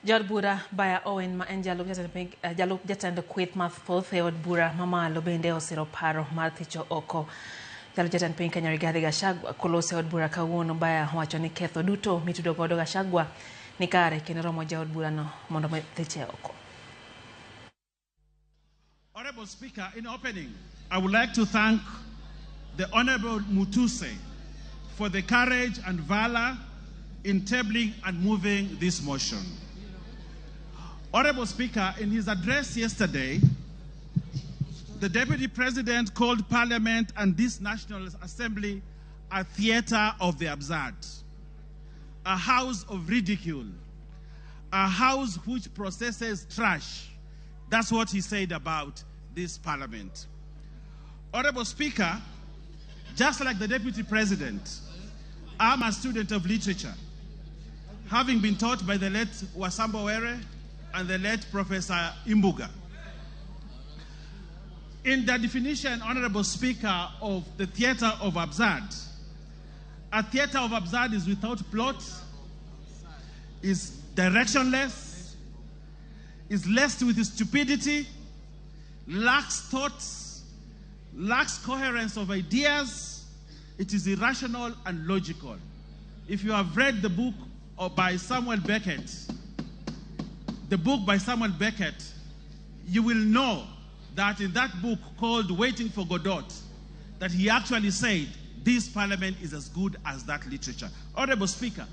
Jod Bura Baya Owen ma en jalub jatend kweth mathoth e od bura mamalo bende osiro paro mar thicho oko jalub jatend piny Kenya Rigathi Gachagua kolose od bura kawuono. Baya wacho ni ketho duto mitudo godo Gachagua ni kare kendo romo ja od bura no mondo thiche oko. Honorable Speaker, in opening, I would like to thank the Honorable Mutuse for the courage and valor in tabling and moving this motion. Honorable Speaker, in his address yesterday, the Deputy President called Parliament and this National Assembly a theater of the absurd, a house of ridicule, a house which processes trash. That's what he said about this Parliament. Honorable Speaker, just like the Deputy President, I'm a student of literature, having been taught by the late Wasambo Were and the late Professor Imbuga. In the definition, Honorable Speaker, of the theater of absurd, a theater of absurd is without plot, is directionless, is laced with stupidity, lacks thoughts, lacks coherence of ideas. It is irrational and logical. If you have read the book by Samuel Beckett, you will know that in that book called Waiting for Godot, that he actually said this Parliament is as good as that literature. Honorable Speaker,